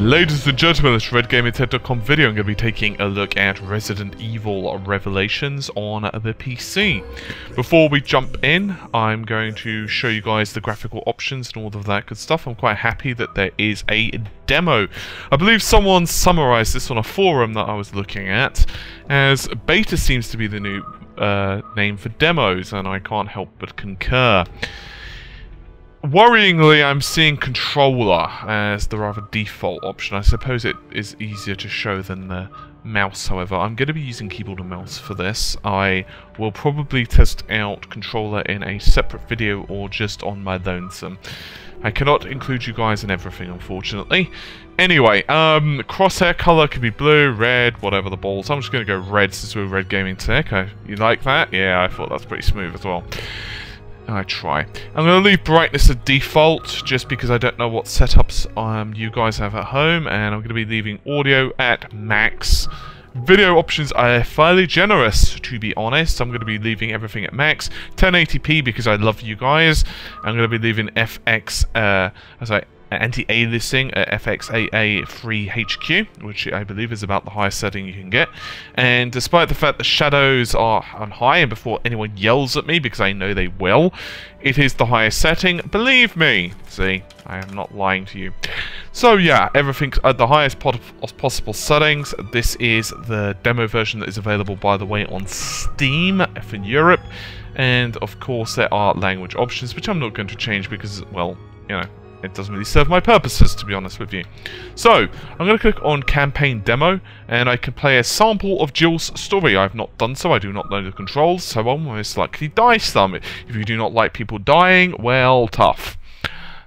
Ladies and gentlemen, this RedGamerTech.com video. I'm going to be taking a look at Resident Evil Revelations on the PC. Before we jump in, I'm going to show you guys the graphical options and all of that good stuff. I'm quite happy that there is a demo. I believe someone summarized this on a forum that I was looking at, as beta seems to be the new name for demos, and I can't help but concur. Worryingly, I'm seeing controller as the rather default option. I suppose it is easier to show than the mouse, however. I'm going to be using keyboard and mouse for this. I will probably test out controller in a separate video or just on my lonesome. I cannot include you guys in everything, unfortunately. Anyway, crosshair color could be blue, red, whatever the balls. I'm just going to go red since we're Red Gaming Tech. You like that? Yeah, I thought that's pretty smooth as well. I try. I'm going to leave brightness at default just because I don't know what setups you guys have at home, and I'm going to be leaving audio at max. Video options are fairly generous, to be honest. I'm going to be leaving everything at max. 1080p because I love you guys. I'm going to be leaving FX anti-aliasing at FXAA3HQ, which I believe is about the highest setting you can get. And despite the fact the shadows are on high, and before anyone yells at me, because I know they will, it is the highest setting. Believe me. See, I am not lying to you. So yeah, everything's at the highest possible settings. This is the demo version that is available, by the way, on Steam for Europe. And of course there are language options, which I'm not going to change because, well, you know, it doesn't really serve my purposes, to be honest with you. So, I'm going to click on Campaign Demo, and I can play a sample of Jill's story. I've not done so, I do not know the controls, so I'll most likely die some. If you do not like people dying, well, tough.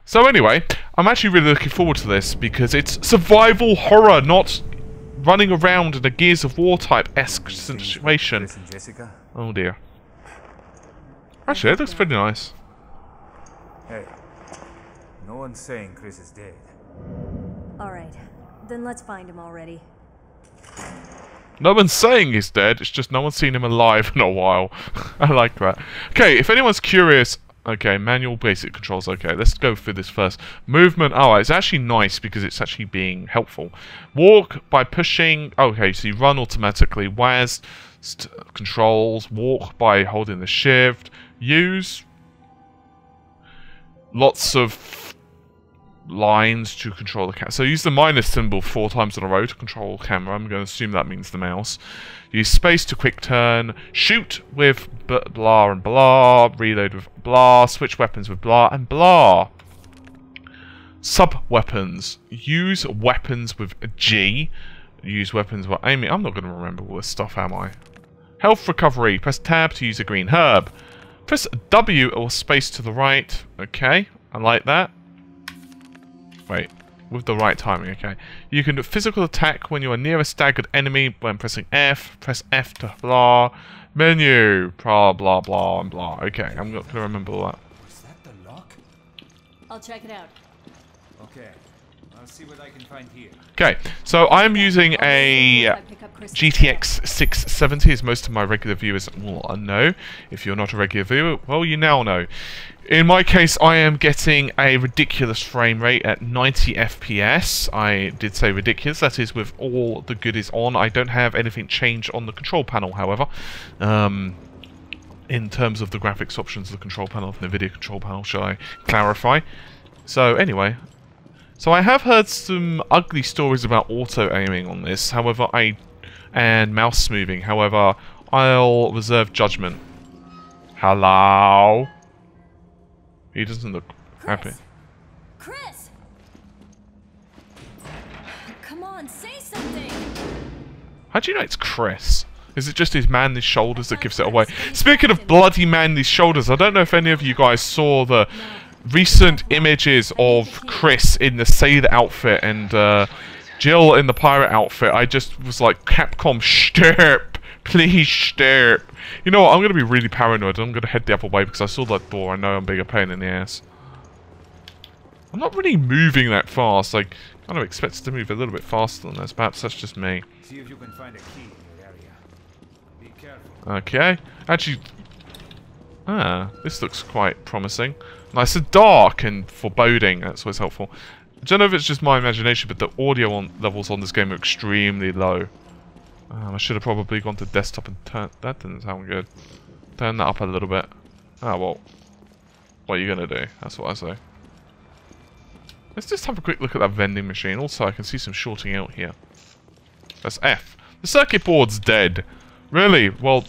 So anyway, I'm actually really looking forward to this, because it's survival horror, not running around in a Gears of War type-esque situation. Listen, Jessica. Oh dear. Actually, it looks pretty nice. Hey. No one's saying Chris is dead. Alright, then let's find him already. No one's saying he's dead, it's just no one's seen him alive in a while. I like that. Okay, if anyone's curious... Okay, manual basic controls, okay, let's go through this first. Movement, oh, it's actually nice because it's actually being helpful. Walk by pushing... Okay, so you run automatically. WASD controls, walk by holding the shift. Use... Lots of lines to control the camera. So use the minus symbol 4 times in a row to control the camera. I'm going to assume that means the mouse. Use space to quick turn. Shoot with blah and blah. Reload with blah. Switch weapons with blah and blah. Sub-weapons. Use weapons with G. Use weapons while aiming. I'm not going to remember all this stuff, am I? Health recovery. Press tab to use a green herb. Press W or space to the right. Okay, I like that. Wait, with the right timing, okay. You can do physical attack when you are near a staggered enemy when pressing F. Press F to blah. Menu. Blah, blah, blah, and blah. Okay, I'm not going to remember all that. Was that the lock? I'll check it out. Okay. I'll see what I can find here. Okay, so I'm using a GTX 670, as most of my regular viewers will know. If you're not a regular viewer, well, you now know. In my case, I am getting a ridiculous frame rate at 90 FPS. I did say ridiculous, that is with all the goodies on. I don't have anything changed on the control panel, however. In terms of the graphics options of the control panel, the NVIDIA control panel, shall I clarify? So, anyway. So I have heard some ugly stories about auto-aiming on this, however, and mouse smoothing. However, I'll reserve judgment. Hello? He doesn't look happy. Chris! Come on, say something! How do you know it's Chris? Is it just his manly shoulders that gives it away? Speaking of bloody manly shoulders, I don't know if any of you guys saw the recent images of Chris in the Sailor outfit and Jill in the pirate outfit. I just was like, Capcom, stirp! Please stirp! You know what, I'm going to be really paranoid. I'm going to head the other way because I saw that door. I know I'm being a pain in the ass. I'm not really moving that fast. I kind of expected to move a little bit faster than this. Perhaps that's just me. See if you can find a key in your area. Be careful. Okay. Actually... this looks quite promising. Nice and dark and foreboding. That's always helpful. I don't know if it's just my imagination, but the audio levels on this game are extremely low. I should have probably gone to desktop and turned... That didn't sound good. Turn that up a little bit. Oh, well. What are you going to do? That's what I say. Let's just have a quick look at that vending machine. Also, I can see some shorting out here. That's F. The circuit board's dead. Really? Well,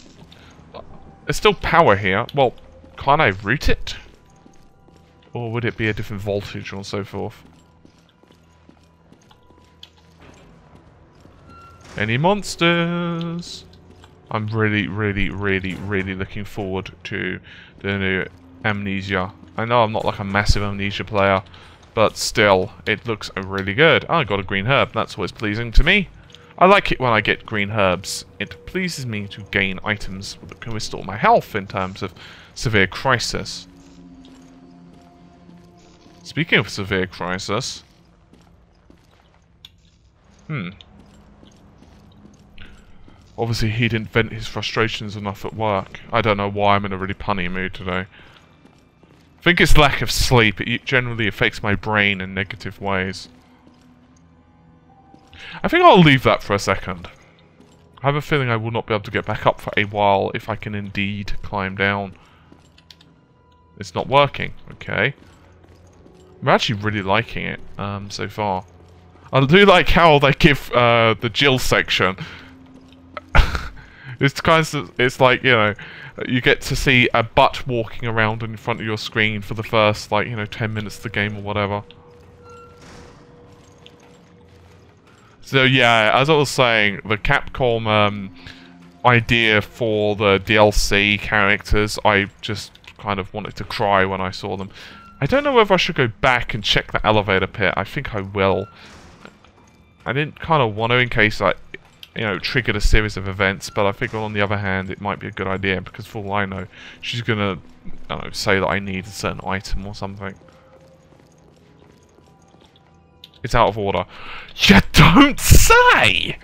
there's still power here. Well, can't I route it? Or would it be a different voltage or so forth? Any monsters? I'm really looking forward to the new Amnesia. I know I'm not like a massive Amnesia player, but still, it looks really good. Oh, I got a green herb. That's always pleasing to me. I like it when I get green herbs. It pleases me to gain items that can restore my health in times of severe crisis. Speaking of severe crisis... Obviously he didn't vent his frustrations enough at work. I don't know why I'm in a really punny mood today. I think it's lack of sleep. It generally affects my brain in negative ways. I think I'll leave that for a second. I have a feeling I will not be able to get back up for a while if I can indeed climb down. It's not working. Okay. I'm actually really liking it so far. I do like how they give the Jill section. It's kind of, it's like, you know, you get to see a butt walking around in front of your screen for the first, like, you know, 10 minutes of the game or whatever. So yeah, as I was saying, the Capcom idea for the DLC characters, I just kind of wanted to cry when I saw them. I don't know whether I should go back and check the elevator pit. I think I will. I didn't kind of want to in case I, you know, triggered a series of events, but I figured on the other hand it might be a good idea because for all I know, she's gonna, I don't know, say that I need a certain item or something. It's out of order. You don't say!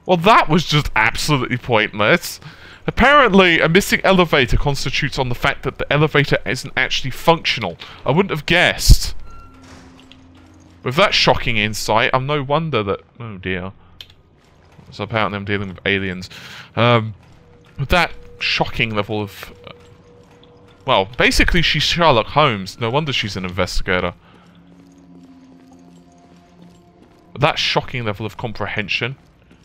Well, that was just absolutely pointless. Apparently, a missing elevator constitutes on the fact that the elevator isn't actually functional. I wouldn't have guessed. With that shocking insight, I'm no wonder that... Oh dear. So apparently I'm dealing with aliens. With that shocking level of... well, basically she's Sherlock Holmes. No wonder she's an investigator. That shocking level of comprehension.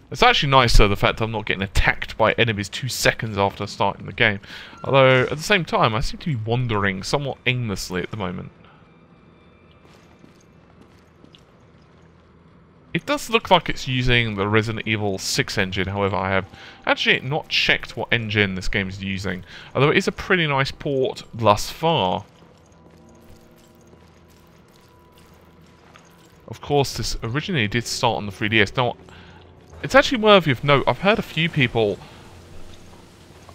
It's actually nicer, the fact that I'm not getting attacked by enemies 2 seconds after starting the game. Although, at the same time, I seem to be wandering somewhat aimlessly at the moment. It does look like it's using the Resident Evil 6 engine, however I have actually not checked what engine this game is using. Although it is a pretty nice port thus far. Of course, this originally did start on the 3DS. Now, it's actually worthy of note. I've heard a few people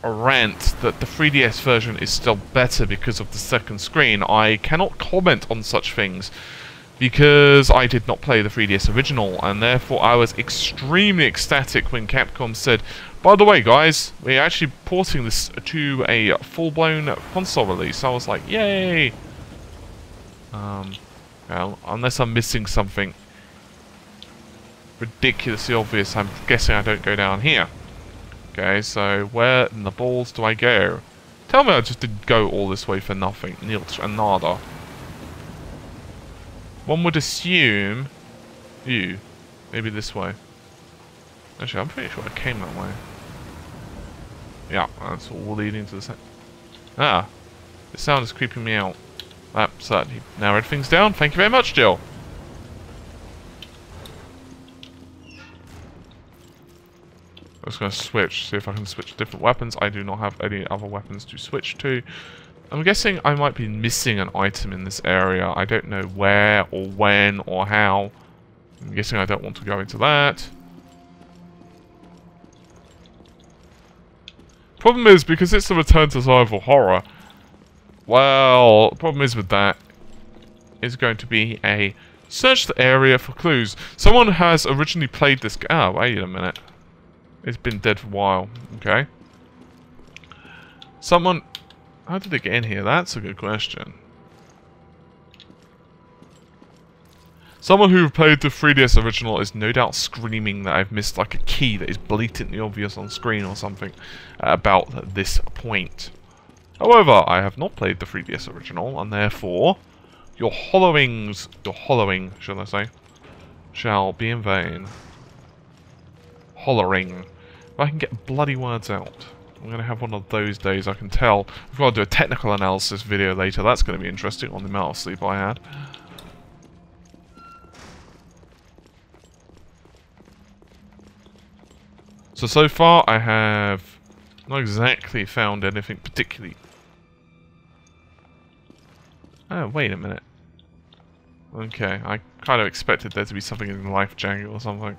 rant that the 3DS version is still better because of the second screen. I cannot comment on such things because I did not play the 3DS original, and therefore I was extremely ecstatic when Capcom said, by the way guys, we're actually porting this to a full-blown console release. I was like, yay! Well, unless I'm missing something ridiculously obvious, I'm guessing I don't go down here. Okay, so where in the balls do I go? Tell me I just didn't go all this way for nothing. Nilch and nada. One would assume... maybe this way. Actually, I'm pretty sure I came that way. Yeah, that's all leading to the same... Ah, the sound is creeping me out. Certainly. Now everything's down. Thank you very much, Jill. I'm just going to switch, see if I can switch different weapons. I do not have any other weapons to switch to. I'm guessing I might be missing an item in this area. I don't know where or when or how. I'm guessing I don't want to go into that. Problem is, because it's a return to survival horror, well, the problem is with that is going to be a search the area for clues. Someone has originally played this game. Oh, wait a minute. It's been dead for a while. Okay. Someone... How did it get in here? That's a good question. Someone who played the 3DS original is no doubt screaming that I've missed like a key that is blatantly obvious on screen or something about this point. However, I have not played the 3DS original, and therefore, your hollowing, should I say, shall be in vain. Hollering. If I can get bloody words out. I'm going to have one of those days, I can tell. I've got to do a technical analysis video later. That's going to be interesting on the amount of sleep I had. So far I have not exactly found anything particularly... Oh, wait a minute. Okay, I kind of expected there to be something in Life Jangle or something.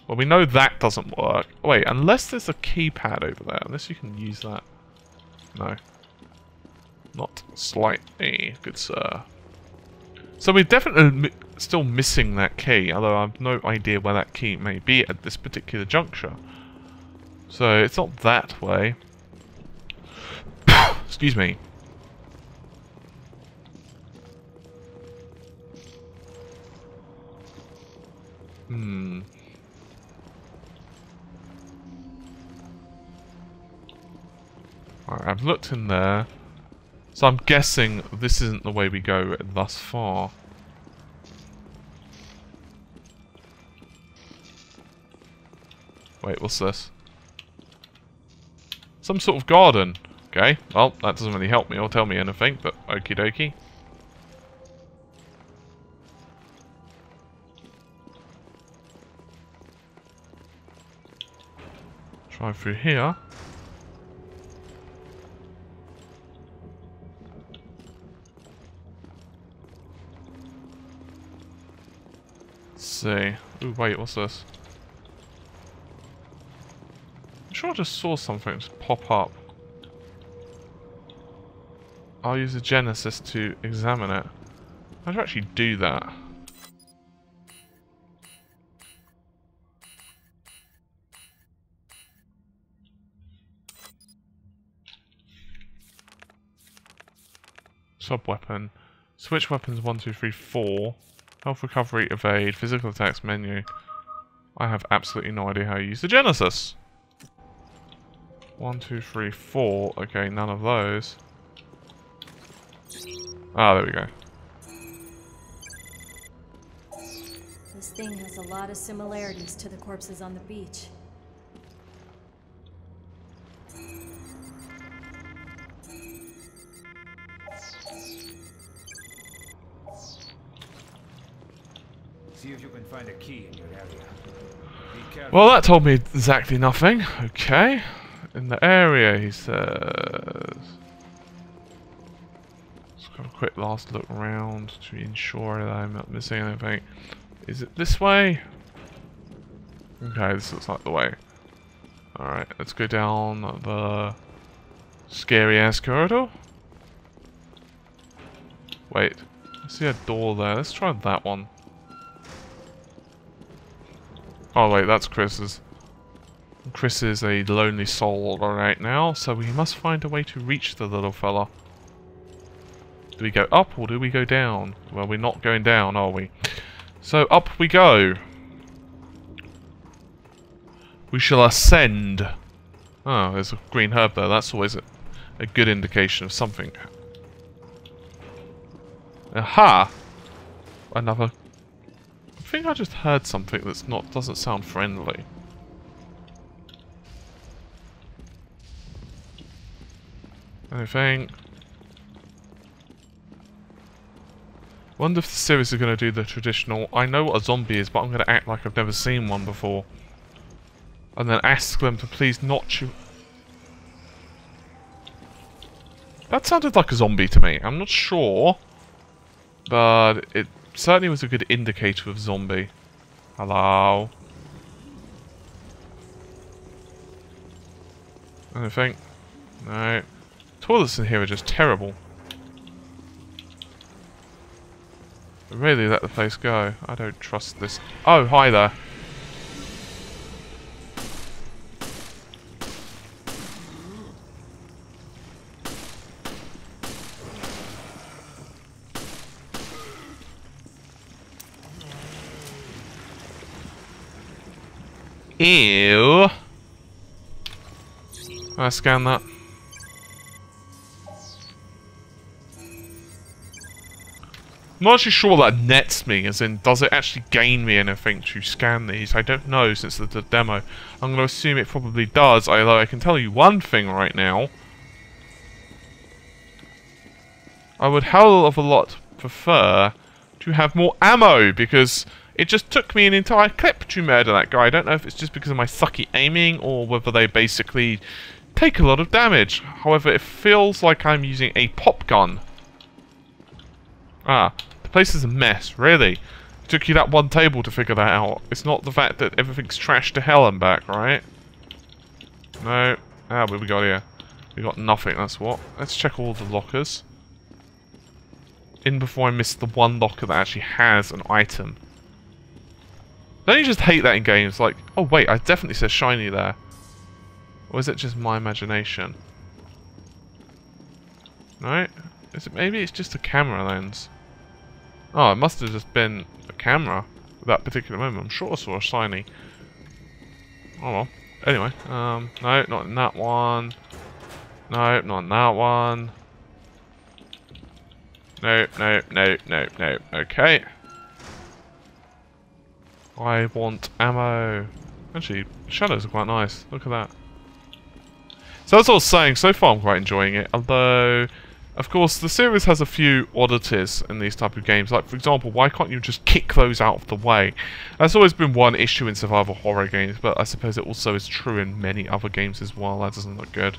Well, we know that doesn't work. Wait, unless there's a keypad over there. Unless you can use that. No. Not slightly, good sir. So we're definitely still missing that key, although I have no idea where that key may be at this particular juncture. So it's not that way. Excuse me. Alright, I've looked in there. So I'm guessing this isn't the way we go thus far. Wait, what's this? Some sort of garden. Okay, well, that doesn't really help me or tell me anything, but okie dokie. Try through here. Let's see. Ooh, wait, what's this? I'm sure I just saw something just pop up. I'll use the Genesis to examine it. How do I actually do that? Sub-weapon. Switch weapons 1, 2, 3, 4. Health recovery, evade, physical attacks menu. I have absolutely no idea how you use the Genesis. 1, 2, 3, 4. Okay, none of those. Ah, there we go. This thing has a lot of similarities to the corpses on the beach. See if you can find a key in your area. Be careful. Well, that told me exactly nothing. Okay. In the area, he says. Just got a quick last look around to ensure that I'm not missing anything. Is it this way? Okay, this looks like the way. Alright, let's go down the scary ass corridor. Wait, I see a door there. Let's try that one. Oh wait, that's Chris's. Chris is a lonely soul right now, so we must find a way to reach the little fella. Do we go up or do we go down? Well, we're not going down, are we? So up we go. We shall ascend. Oh, there's a green herb there. That's always a good indication of something. Aha! Another... I think I just heard something that's doesn't sound friendly. Anything? Wonder if the series are going to do the traditional, I know what a zombie is, but I'm going to act like I've never seen one before. And then ask them to please not shoot. That sounded like a zombie to me. I'm not sure. But it certainly was a good indicator of zombie. Hello? Anything? No. Toilets in here are just terrible. Really let the place go. I don't trust this. Oh, hi there. Ew. I scan that. I'm not actually sure what that nets me, as in, does it actually gain me anything to scan these? I don't know, since it's the demo. I'm going to assume it probably does, although I can tell you one thing right now. I would hell of a lot prefer to have more ammo, because it just took me an entire clip to murder that guy. I don't know if it's just because of my sucky aiming, or whether they basically take a lot of damage. However, it feels like I'm using a pop gun. Ah, the place is a mess, really. It took you that one table to figure that out. It's not the fact that everything's trashed to hell and back, right? No. Ah, what we got here? We got nothing, that's what. Let's check all the lockers. In before I miss the one locker that actually has an item. Don't you just hate that in games? Like, oh wait, I definitely said shiny there. Or is it just my imagination? No? Is it, maybe it's just a camera lens. Oh, it must have just been a camera at that particular moment. I'm sure I saw a shiny. Oh well. Anyway, no, not in that one. No, not in that one. No, no, no, no, no. Okay. I want ammo. Actually, shadows are quite nice. Look at that. So as I was saying, so far I'm quite enjoying it. Although, of course, the series has a few oddities in these type of games. Like, for example, why can't you just kick those out of the way? That's always been one issue in survival horror games, but I suppose it also is true in many other games as well. That doesn't look good.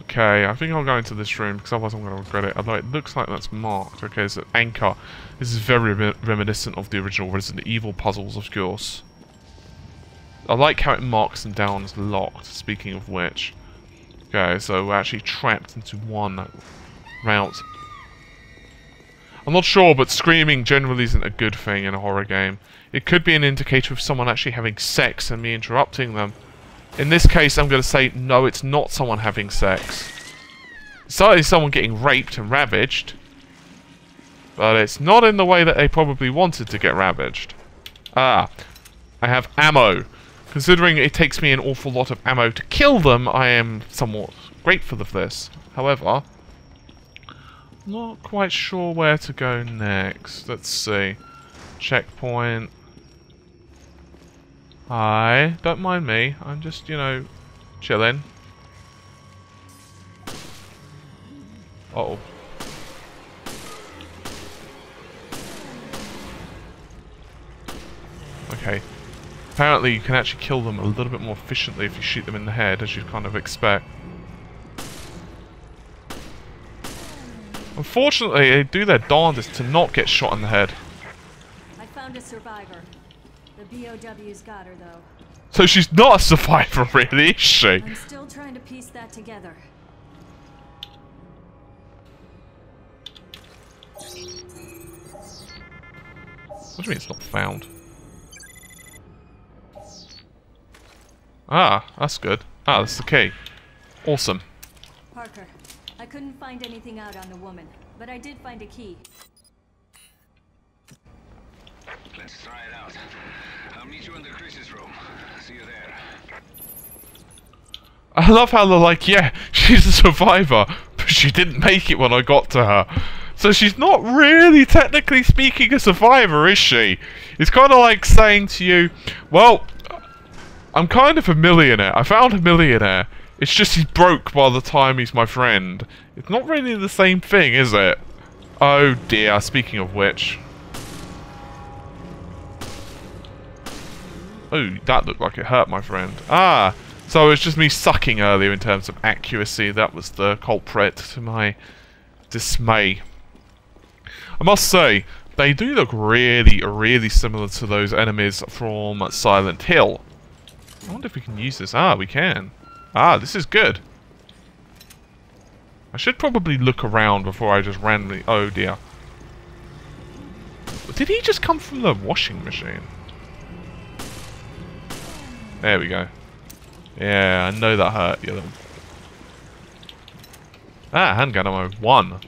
Okay, I think I'll go into this room, because otherwise I'm going to regret it. Although it looks like that's marked. Okay, so anchor. This is very reminiscent of the original Resident Evil puzzles, of course. I like how it marks them down as locked, speaking of which. Okay, so we're actually trapped into one route. I'm not sure, but screaming generally isn't a good thing in a horror game. It could be an indicator of someone actually having sex and me interrupting them. In this case, I'm going to say, no, it's not someone having sex. It's certainly someone getting raped and ravaged. But it's not in the way that they probably wanted to get ravaged. Ah, I have ammo. Considering it takes me an awful lot of ammo to kill them, I am somewhat grateful of this. However, I'm not quite sure where to go next. Let's see. Checkpoint. Hi, don't mind me. I'm just, you know, chilling. Uh-oh. Okay. Apparently you can actually kill them a little bit more efficiently if you shoot them in the head, as you'd kind of expect. Unfortunately, they do their darndest to not get shot in the head. I found a survivor. The BOW's got her, though. So she's not a survivor, really, is she? I'm still trying to piece that together. What do you mean it's not found? Ah, that's good. Ah, that's the key. Awesome. Parker, I couldn't find anything out on the woman, but I did find a key. Let's try it out. I'll meet you in the Chris's room. See you there. I love how they're like, yeah, she's a survivor, but she didn't make it when I got to her. So she's not really, technically speaking, a survivor, is she? It's kind of like saying to you, well, I'm kind of a millionaire. I found a millionaire. It's just he's broke by the time he's my friend. It's not really the same thing, is it? Oh dear, speaking of which. Oh, that looked like it hurt my friend. Ah, so it was just me sucking earlier in terms of accuracy. That was the culprit to my dismay. I must say, they do look really, really similar to those enemies from Silent Hill. I wonder if we can use this. Ah, we can. Ah, this is good. I should probably look around before I just randomly... Oh, dear. Did he just come from the washing machine? There we go. Yeah, I know that hurt you. handgun ammo. 1.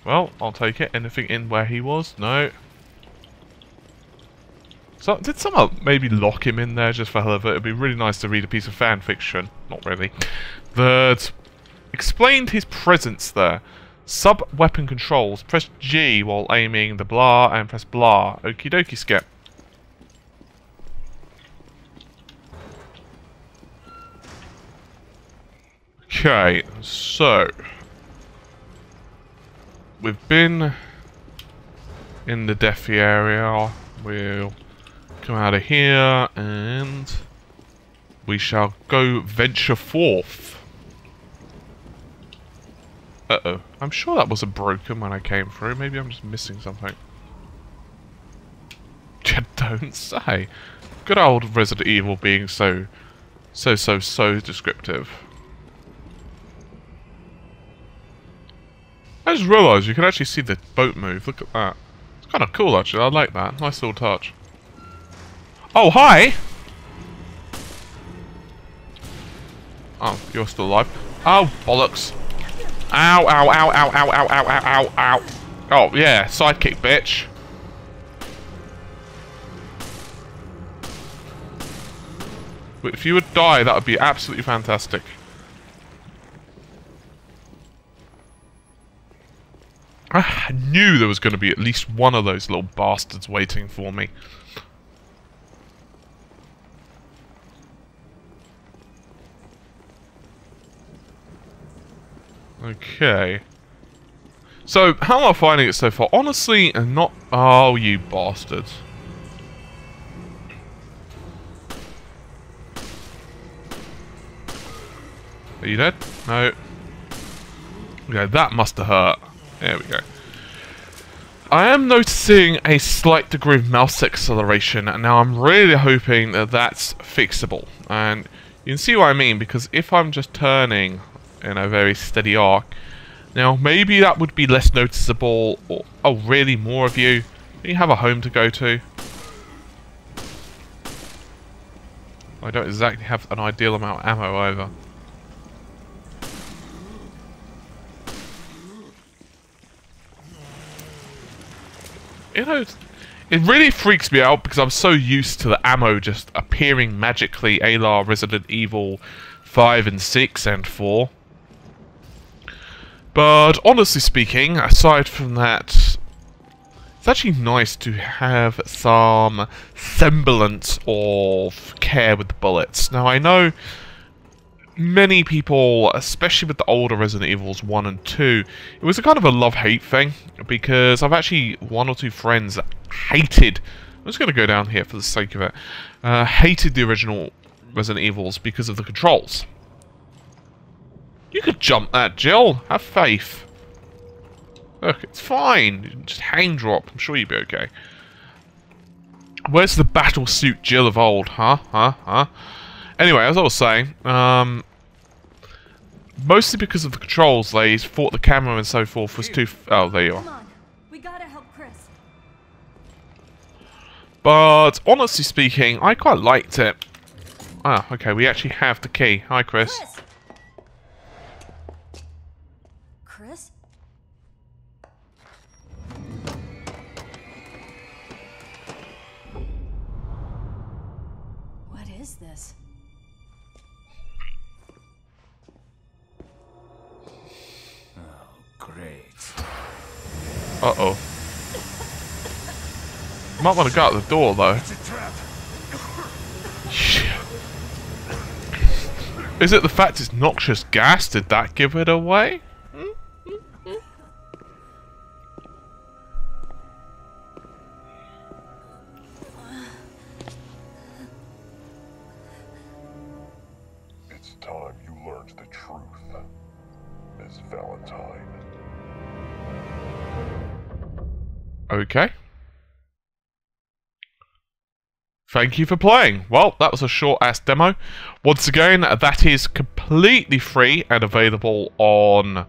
Well, I'll take it. Anything in where he was? No. So, did someone maybe lock him in there just for hell of it? It'd be really nice to read a piece of fan fiction. Not really. That explained his presence there. Sub-weapon controls. Press G while aiming the blah and press blah. Okie dokie, Skip. Okay, so we've been in the Deafy area. We'll come out of here and we shall go venture forth. Uh-oh. I'm sure that wasn't broken when I came through. Maybe I'm just missing something. Don't say. Good old Resident Evil being so descriptive. I just realised you can actually see the boat move. Look at that. It's kind of cool, actually. I like that. Nice little touch. Oh, hi! Oh, you're still alive. Oh, bollocks. Ow, ow, ow, ow, ow, ow, ow, ow, ow, ow. Oh, yeah. Sidekick, bitch. If you would die, that would be absolutely fantastic. I knew there was going to be at least one of those little bastards waiting for me. Okay. So, how am I finding it so far? Honestly, not... Oh, you bastards. Are you dead? No. Okay, that must have hurt. There we go. I am noticing a slight degree of mouse acceleration, and now I'm really hoping that that's fixable. And you can see what I mean, because if I'm just turning in a very steady arc, now maybe that would be less noticeable, or, oh really, more of you? Do you have a home to go to? I don't exactly have an ideal amount of ammo either. You know, it really freaks me out because I'm so used to the ammo just appearing magically a la Resident Evil 5 and 6 and 4. But honestly speaking, aside from that, it's actually nice to have some semblance of care with the bullets. Now I know many people, especially with the older Resident Evils 1 and 2, it was a kind of a love-hate thing, because I've actually one or two friends that hated, I'm just going to go down here for the sake of it, hated the original Resident Evils because of the controls. You could jump that, Jill. Have faith. Look, it's fine. Just hang drop. I'm sure you'll be okay. Where's the battle suit Jill of old? Huh? Anyway, as I was saying, mostly because of the controls, they thought the camera and so forth was too... Oh, there you are. Come on. We gotta help Chris. But, honestly speaking, I quite liked it. Ah, okay, we actually have the key. Hi, Chris. Chris? What is this? Great. Uh-oh. Might want to go out the door, though. It's a trap. Is it the fact it's noxious gas? Did that give it away? It's time you learned the truth, Miss Valentine. Okay. Thank you for playing. Well, that was a short-ass demo. Once again, that is completely free and available on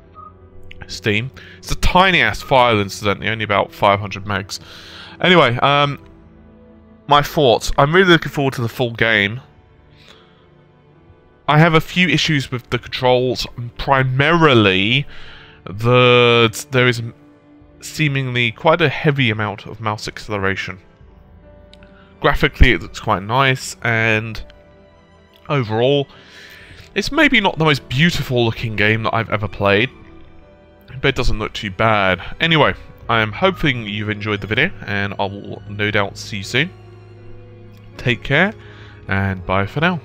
Steam. It's a tiny-ass file, incidentally, only about 500 megs. Anyway, my thoughts. I'm really looking forward to the full game. I have a few issues with the controls, primarily that there is seemingly quite a heavy amount of mouse acceleration. graphically it looks quite nice, and overall it's maybe not the most beautiful looking game that I've ever played, but it doesn't look too bad. Anyway, I'm hoping you've enjoyed the video, and I will no doubt see you soon. Take care, and bye for now.